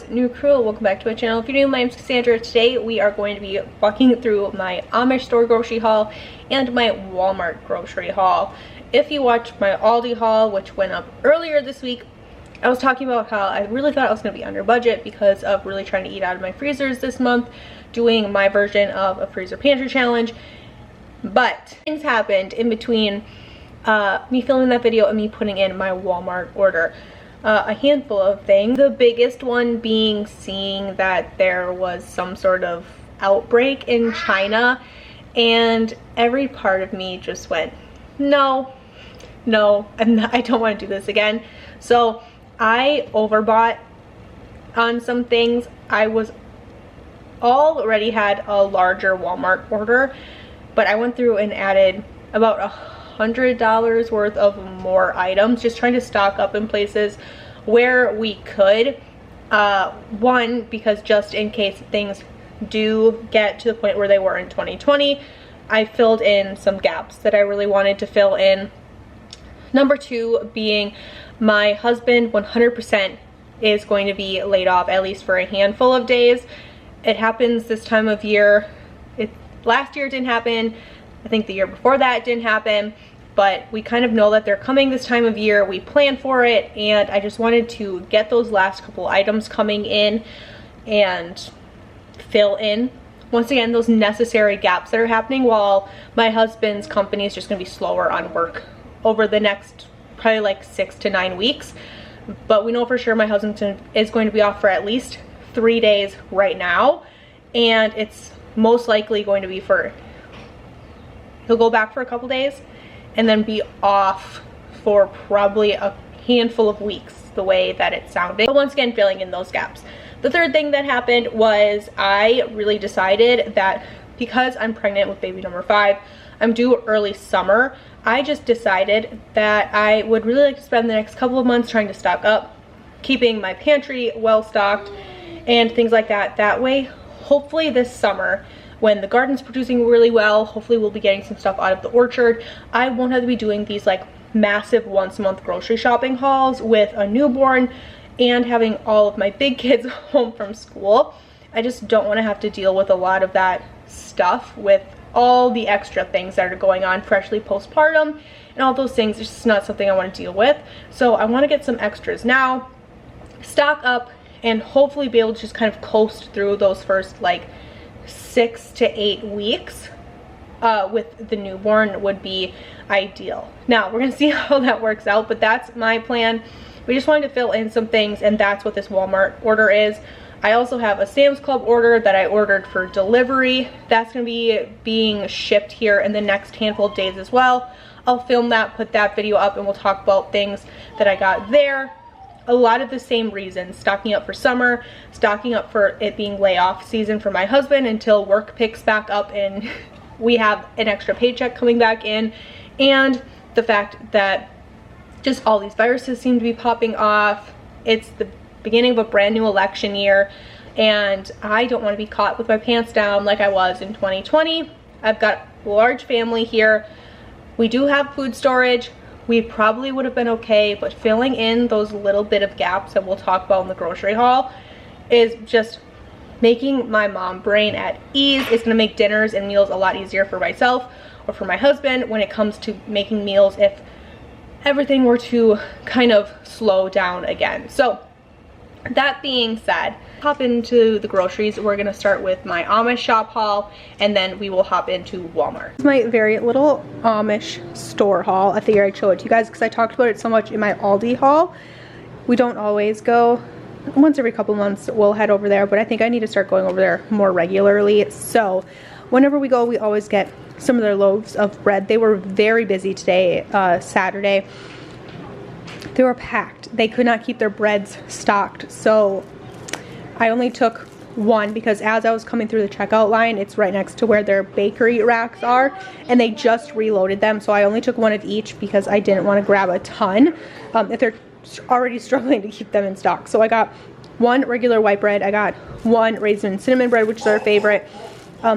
what's new, crew? Welcome back to my channel. If you're new, my name's Cassandra. Today we are going to be walking through my Amish store grocery haul and my Walmart grocery haul. If you watched my Aldi haul, which went up earlier this week, I was talking about how I really thought I was going to be under budget because of really trying to eat out of my freezers this month, doing my version of a freezer pantry challenge. But things happened in between me filming that video and me putting in my Walmart order. A handful of things. The biggest one being seeing that there was some sort of outbreak in China, and every part of me just went, no, I don't want to do this again. So I overbought on some things. I was already had a larger Walmart order, but I went through and added about $100 worth of more items, just trying to stock up in places where we could. One, because just in case things do get to the point where they were in 2020, I filled in some gaps that I really wanted to fill in. Number two being my husband 100% is going to be laid off, at least for a handful of days. It happens this time of year. Last year it didn't happen. I think the year before that it didn't happen, but we kind of know that they're coming this time of year. We plan for it, and I just wanted to get those last couple items coming in and fill in, once again, those necessary gaps that are happening while my husband's company is just going to be slower on work over the next probably like 6 to 9 weeks. But we know for sure my husband is going to be off for at least 3 days right now, and it's most likely going to be he'll go back for a couple days and then be off for probably a handful of weeks, the way that it's sounding. But once again, filling in those gaps. The third thing that happened was I really decided that because I'm pregnant with baby number 5, I'm due early summer, I just decided that I would really like to spend the next couple of months trying to stock up, keeping my pantry well stocked and things like that. That way, hopefully this summer, when the garden's producing really well, hopefully we'll be getting some stuff out of the orchard, I won't have to be doing these like massive once a month grocery shopping hauls with a newborn and having all of my big kids home from school. I just don't want to have to deal with a lot of that stuff with all the extra things that are going on freshly postpartum and all those things. It's just not something I want to deal with. So I want to get some extras now, stock up, and hopefully be able to just kind of coast through those first like 6 to 8 weeks with the newborn would be ideal. Now we're gonna see how that works out, but that's my plan. We just wanted to fill in some things, and that's what this Walmart order is. I also have a Sam's Club order that I ordered for delivery. That's gonna be being shipped here in the next handful of days as well. I'll film that, put that video up, and we'll talk about things that I got there. A lot of the same reasons: stocking up for summer, stocking up for it being layoff season for my husband until work picks back up and we have an extra paycheck coming back in, and the fact that just all these viruses seem to be popping off. It's the beginning of a brand new election year, and I don't want to be caught with my pants down like I was in 2020. I've got a large family here. We do have food storage. We probably would have been okay, but filling in those little bit of gaps that we'll talk about in the grocery haul is just making my mom brain at ease. It's gonna make dinners and meals a lot easier for myself or for my husband when it comes to making meals if everything were to kind of slow down again. So that being said, hop into the groceries. We're gonna start with my Amish shop haul, and then we will hop into Walmart. It's my very little Amish store haul. I figured I'd show it to you guys because I talked about it so much in my Aldi haul. We don't always go. Once every couple months we'll head over there, but I think I need to start going over there more regularly. So whenever we go, we always get some of their loaves of bread. They were very busy today, Saturday. They were packed. They could not keep their breads stocked, so I only took one because as I was coming through the checkout line, it's right next to where their bakery racks are, and they just reloaded them, so I only took one of each because I didn't want to grab a ton if they're already struggling to keep them in stock. So I got one regular white bread, I got one raisin and cinnamon bread, which is our favorite.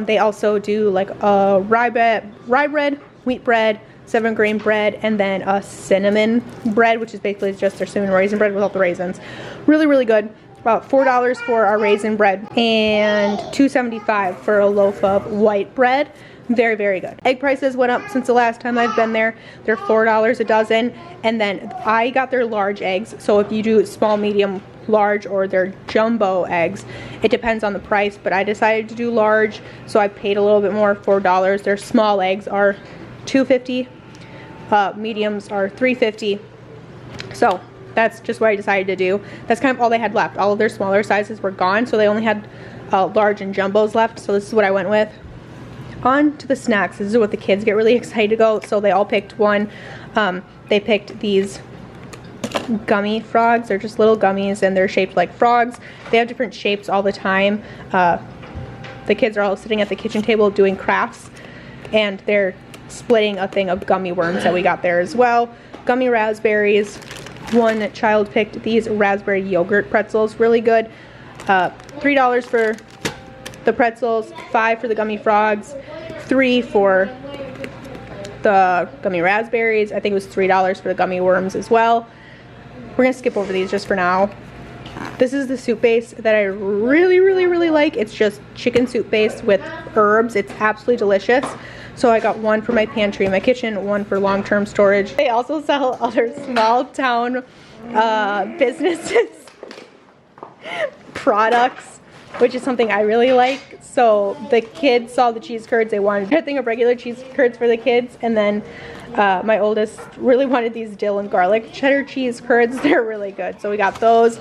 They also do like a rye bread, wheat bread, 7-grain bread, and then a cinnamon bread, which is basically just their cinnamon raisin bread without the raisins. Really, really good. about $4 for our raisin bread and $2.75 for a loaf of white bread. Very, very good. Egg prices went up since the last time I've been there. They're $4 a dozen. And then I got their large eggs. So if you do small, medium, large, or their jumbo eggs, it depends on the price. But I decided to do large, so I paid a little bit more, $4. Their small eggs are $2.50. Mediums are $3.50. So that's just what I decided to do. That's kind of all they had left. All of their smaller sizes were gone, so they only had large and jumbos left. So this is what I went with. On to the snacks. This is what the kids get really excited to go. So they all picked one. They picked these gummy frogs. They're just little gummies and they're shaped like frogs. They have different shapes all the time. The kids are all sitting at the kitchen table doing crafts, and they're splitting a thing of gummy worms that we got there as well. Gummy raspberries. One child picked these raspberry yogurt pretzels. Really good. $3 for the pretzels, $5 for the gummy frogs, $3 for the gummy raspberries. I think it was $3 for the gummy worms as well. We're gonna skip over these just for now. This is the soup base that I really, really, really like. It's just chicken soup base with herbs. It's absolutely delicious. So I got one for my pantry in my kitchen, one for long-term storage. They also sell other small town businesses products, which is something I really like. So the kids saw the cheese curds. They wanted a thing of regular cheese curds for the kids. And then my oldest really wanted these dill and garlic cheddar cheese curds. They're really good. So we got those.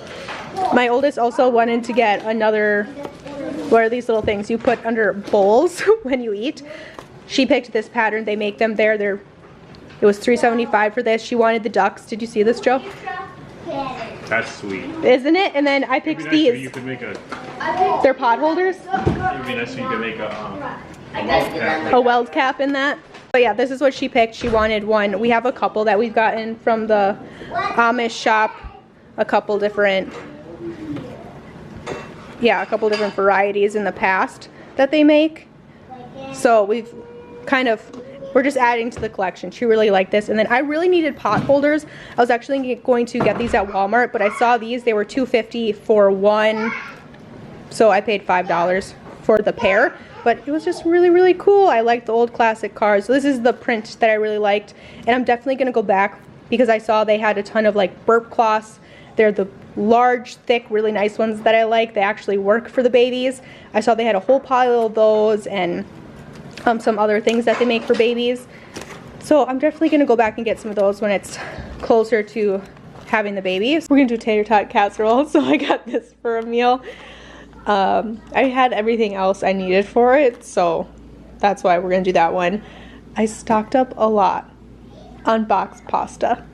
My oldest also wanted to get another, what are these little things you put under bowls when you eat? She picked this pattern. They make them there. It was $3.75 for this. She wanted the ducks. Did you see this, Joe? That's sweet. Isn't it? And then I picked these. You could make a... They're pot holders? It would be nice if you could make a weld cap. A weld cap in that. But yeah, this is what she picked. She wanted one. We have a couple that we've gotten from the Amish shop. A couple different varieties in the past that they make. So we're just adding to the collection. She really liked this. And then I really needed pot holders. I was actually going to get these at Walmart, but I saw these. They were $2.50 for one. So I paid $5 for the pair. But it was just really, really cool. I liked the old classic cars. So this is the print that I really liked. And I'm definitely going to go back because I saw they had a ton of like burp cloths. They're the large, thick, really nice ones that I like. They actually work for the babies. I saw they had a whole pile of those and some other things that they make for babies. So I'm definitely going to go back and get some of those when it's closer to having the babies. We're going to do tater tot casserole, so I got this for a meal. I had everything else I needed for it, so that's why we're going to do that one. I stocked up a lot on boxed pasta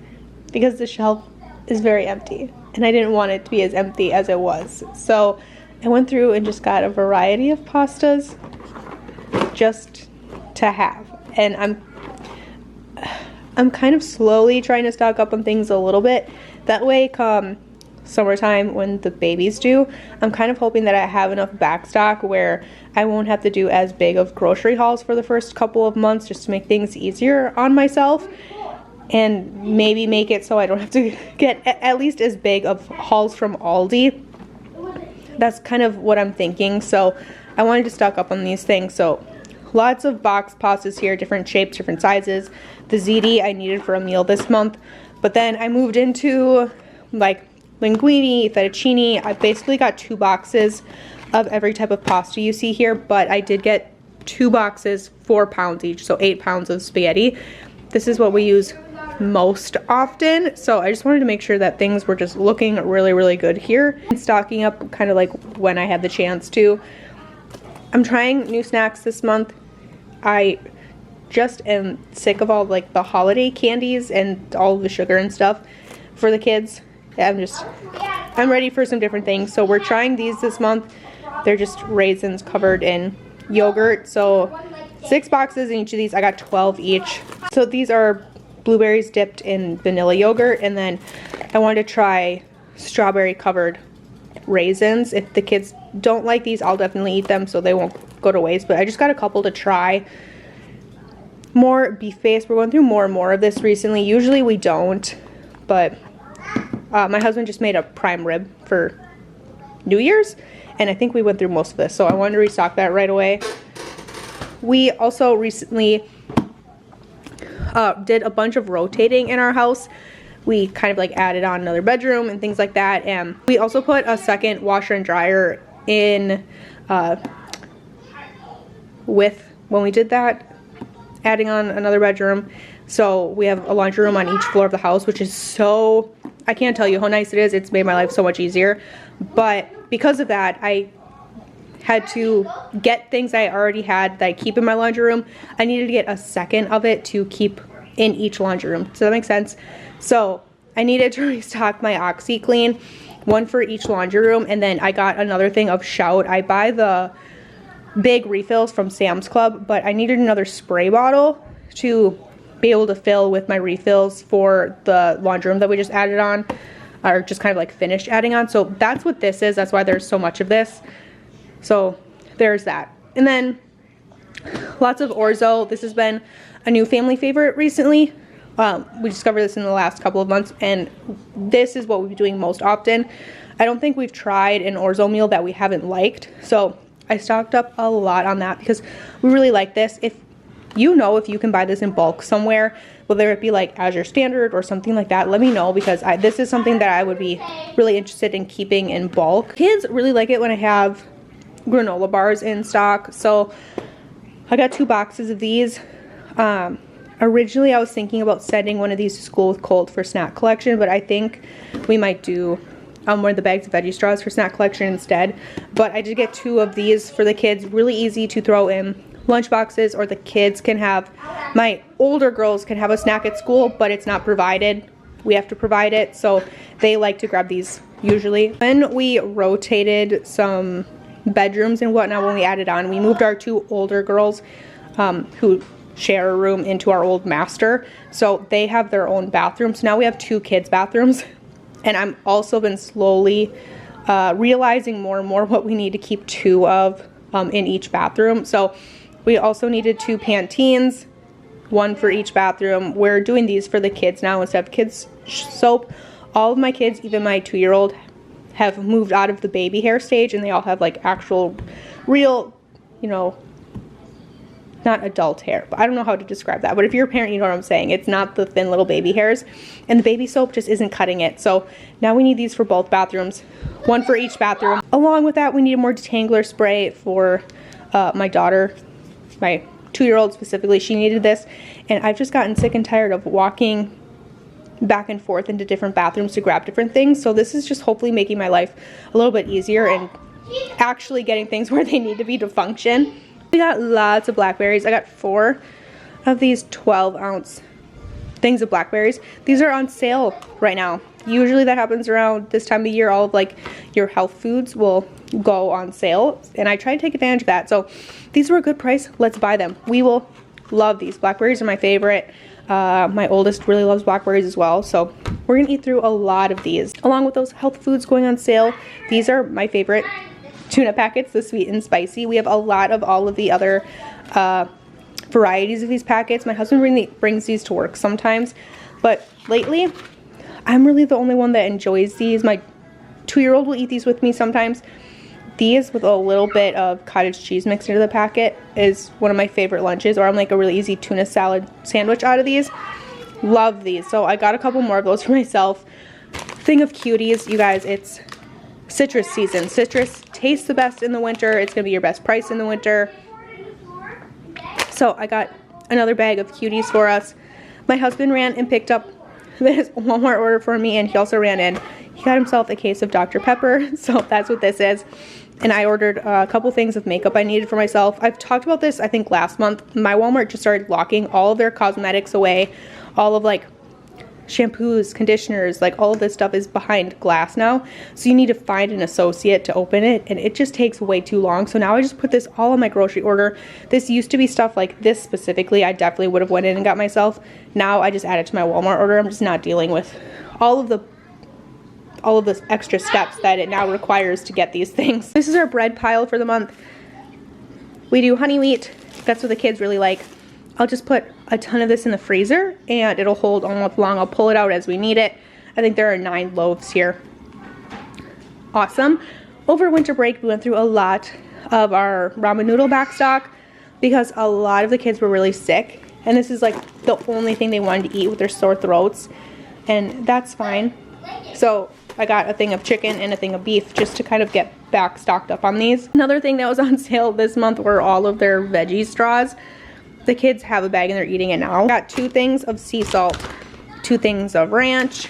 because the shelf is very empty and I didn't want it to be as empty as it was. So I went through and just got a variety of pastas just to have, and I'm kind of slowly trying to stock up on things a little bit. That way come summertime when the babies do, I'm kind of hoping that I have enough back stock where I won't have to do as big of grocery hauls for the first couple of months, just to make things easier on myself and maybe make it so I don't have to get at least as big of hauls from Aldi. That's kind of what I'm thinking. So I wanted to stock up on these things. So lots of box pastas here, different shapes, different sizes. The ziti I needed for a meal this month. But then I moved into like linguine, fettuccine. I basically got 2 boxes of every type of pasta you see here, but I did get 2 boxes, 4 pounds each, so 8 pounds of spaghetti. This is what we use most often, so I just wanted to make sure that things were just looking really, really good here and stocking up kind of like when I had the chance to. I'm trying new snacks this month. I just am sick of all like the holiday candies and all the sugar and stuff for the kids. I'm ready for some different things. So we're trying these this month. They're just raisins covered in yogurt. So 6 boxes in each of these. I got 12 each. So these are blueberries dipped in vanilla yogurt, and then I wanted to try strawberry covered raisins. If the kids don't like these, I'll definitely eat them so they won't go to waste, but I just got a couple to try. More beef base. We're going through more and more of this recently. Usually we don't, but my husband just made a prime rib for New Year's, and I think we went through most of this, so I wanted to restock that right away. We also recently did a bunch of rotating in our house. We kind of like added on another bedroom and things like that, and we also put a second washer and dryer in when we did that, adding on another bedroom. So we have a laundry room on each floor of the house, which is so, I can't tell you how nice it is. It's made my life so much easier. But because of that, I had to get things I already had that I keep in my laundry room. I needed to get a second of it to keep in each laundry room. Does that make sense? So I needed to restock my OxyClean, one for each laundry room, and then I got another thing of Shout. I buy the big refills from Sam's Club, but I needed another spray bottle to be able to fill with my refills for the laundry room that we just added on, or just kind of like finished adding on. So that's what this is. That's why there's so much of this. So there's that. And then lots of orzo. This has been a new family favorite recently. We discovered this in the last couple of months, and this is what we've been doing most often. I don't think we've tried an orzo meal that we haven't liked, so I stocked up a lot on that because we really like this. If you can buy this in bulk somewhere, whether it be like as your standard or something like that, let me know, because this is something that I would be really interested in keeping in bulk. Kids really like it when I have granola bars in stock, so I got 2 boxes of these. Originally I was thinking about sending one of these to school with Colt for snack collection, but I think we might do one of the bags of veggie straws for snack collection instead. But I did get 2 of these for the kids. Really easy to throw in lunch boxes, or the kids can have, my older girls can have a snack at school, but it's not provided. We have to provide it, so they like to grab these usually. When we rotated some bedrooms and whatnot, when we added on, we moved our 2 older girls who share a room into our old master, so they have their own bathroom. So now we have 2 kids' bathrooms, and I'm also been slowly realizing more and more what we need to keep 2 of in each bathroom. So we also needed 2 Pantenes, 1 for each bathroom. We're doing these for the kids now instead of kids soap. All of my kids, even my 2-year-old, have moved out of the baby hair stage, and they all have like actual real, you know, not adult hair, but I don't know how to describe that. But if you're a parent, you know what I'm saying. It's not the thin little baby hairs, and the baby soap just isn't cutting it. So now we need these for both bathrooms, 1 for each bathroom. Along with that, we need more detangler spray for my daughter, my 2-year-old specifically. She needed this, and I've just gotten sick and tired of walking back and forth into different bathrooms to grab different things. So this is just hopefully making my life a little bit easier and actually getting things where they need to be to function. We got lots of blackberries. I got 4 of these 12-ounce things of blackberries. These are on sale right now. Usually that happens around this time of year. All of like your health foods will go on sale, and I try to take advantage of that. So these were a good price. Let's buy them. We will love these. Blackberries are my favorite. My oldest really loves blackberries as well, so we're gonna eat through a lot of these. Along with those health foods going on sale, these are my favorite tuna packets, the sweet and spicy. We have a lot of all of the other varieties of these packets. My husband brings these to work sometimes, but lately I'm really the only one that enjoys these. My 2-year-old will eat these with me sometimes. These with a little bit of cottage cheese mixed into the packet is one of my favorite lunches, or I'm like a really easy tuna salad sandwich out of these. Love these. So I got a couple more of those for myself. Thing of cuties, you guys, it's citrus season. Citrus tastes the best in the winter. It's gonna be your best price in the winter. So I got another bag of cuties for us. My husband ran and picked up this Walmart order for me, and he also ran in. He got himself a case of Dr. Pepper, so that's what this is. And I ordered a couple things of makeup I needed for myself. I've talked about this, I think, last month. My Walmart just started locking all of their cosmetics away. All of like shampoos, conditioners, like all of this stuff is behind glass now. So you need to find an associate to open it, and it just takes way too long. So now I just put this all on my grocery order. This used to be stuff like this specifically I definitely would have went in and got myself. Now I just add it to my Walmart order. I'm just not dealing with all of the extra steps that it now requires to get these things. This is our bread pile for the month. We do honey wheat. That's what the kids really like. I'll just put a ton of this in the freezer, and it'll hold all month long. I'll pull it out as we need it. I think there are 9 loaves here. Awesome. over winter break, we went through a lot of our ramen noodle back stock because a lot of the kids were really sick. And this is like the only thing they wanted to eat with their sore throats. And that's fine. So I got a thing of chicken and a thing of beef just to kind of get back stocked up on these. Another thing that was on sale this month were all of their veggie straws. The kids have a bag and they're eating it now. Got 2 things of sea salt, 2 things of ranch,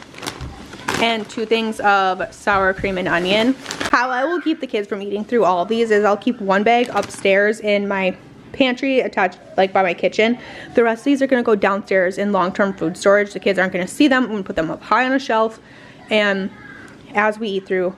and 2 things of sour cream and onion. How I will keep the kids from eating through all of these is I'll keep one bag upstairs in my pantry attached like by my kitchen. The rest of these are going to go downstairs in long-term food storage. The kids aren't going to see them. I'm going to put them up high on a shelf, and as we eat through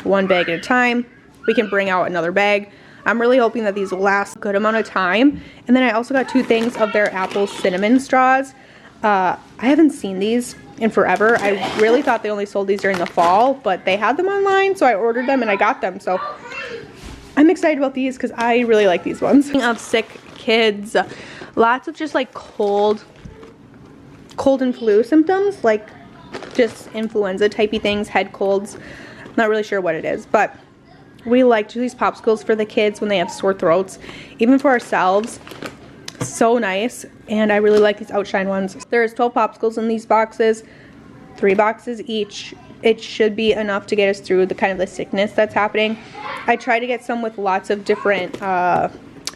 one bag at a time, we can bring out another bag. I'm really hoping that these will last a good amount of time. And then I also got 2 things of their apple cinnamon straws. I haven't seen these in forever. I really thought they only sold these during the fall, but they had them online, so I ordered them and I got them. So I'm excited about these because I really like these ones. Speaking of sick kids, lots of just like cold and flu symptoms, like just influenza typey things, head colds. Not really sure what it is, but we like to do these popsicles for the kids when they have sore throats, even for ourselves. So nice. And I really like these Outshine ones. There's 12 popsicles in these boxes, 3 boxes each. It should be enough to get us through the kind of the sickness that's happening. I try to get some with lots of different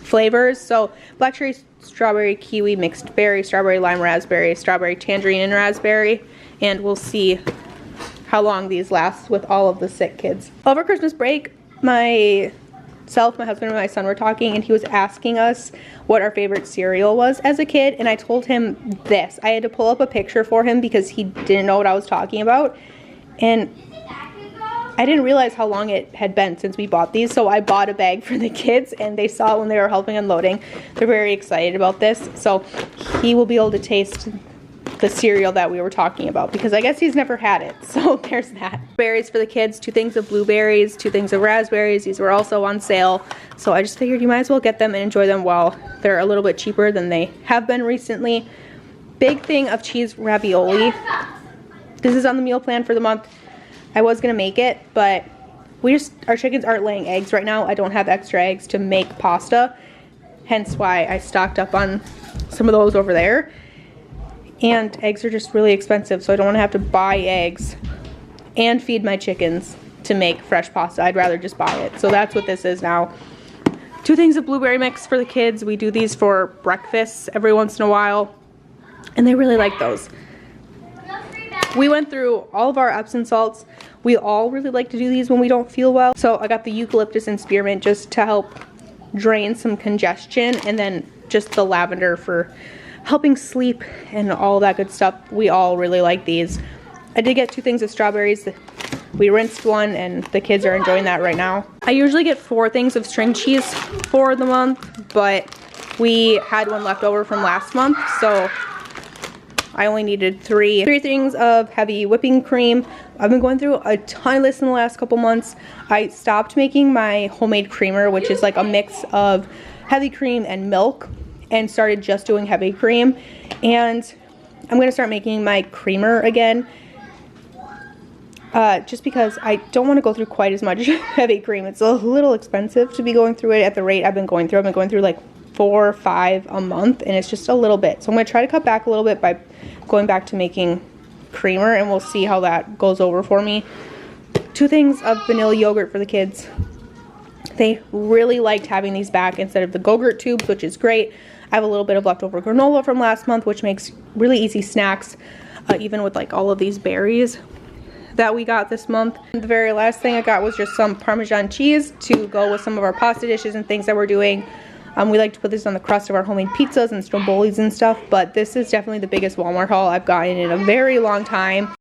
flavors. So black cherry, strawberry, kiwi, mixed berry, strawberry, lime, raspberry, strawberry, tangerine, and raspberry. And we'll see how long these last with all of the sick kids. Over Christmas break, my husband, and my son were talking, and he was asking us what our favorite cereal was as a kid, and I told him this. I had to pull up a picture for him because he didn't know what I was talking about, and I didn't realize how long it had been since we bought these, so I bought a bag for the kids, and they saw it when they were helping unloading. They're very excited about this, so he will be able to taste the cereal that we were talking about because I guess he's never had it. So there's that. Berries for the kids, 2 things of blueberries, 2 things of raspberries. These were also on sale. So I just figured you might as well get them and enjoy them while they're a little bit cheaper than they have been recently. Big thing of cheese ravioli. This is on the meal plan for the month. I was gonna make it, but our chickens aren't laying eggs right now. I don't have extra eggs to make pasta. Hence why I stocked up on some of those over there. And eggs are just really expensive, so I don't want to have to buy eggs and feed my chickens to make fresh pasta. I'd rather just buy it. So that's what this is now. 2 things of blueberry mix for the kids. We do these for breakfast every once in a while, and they really like those. We went through all of our Epsom salts. We all really like to do these when we don't feel well. So I got the eucalyptus and spearmint just to help drain some congestion, and then just the lavender for helping sleep and all that good stuff. We all really like these. I did get 2 things of strawberries. We rinsed one and the kids are enjoying that right now. I usually get 4 things of string cheese for the month, but we had one left over from last month, so I only needed 3 things of heavy whipping cream. I've been going through a ton of this in the last couple months. I stopped making my homemade creamer, which is like a mix of heavy cream and milk, and started just doing heavy cream. And I'm going to start making my creamer again, just because I don't want to go through quite as much heavy cream. It's a little expensive to be going through it at the rate I've been going through. I've been going through like 4 or 5 a month, and it's just a little bit. So I'm going to try to cut back a little bit by going back to making creamer, and we'll see how that goes over for me. 2 things of vanilla yogurt for the kids. They really liked having these back instead of the Go-Gurt tubes, which is great. I have a little bit of leftover granola from last month, which makes really easy snacks, even with like all of these berries that we got this month. And the very last thing I got was just some Parmesan cheese to go with some of our pasta dishes and things that we're doing. We like to put this on the crust of our homemade pizzas and strombolis and stuff, but this is definitely the biggest Walmart haul I've gotten in a very long time.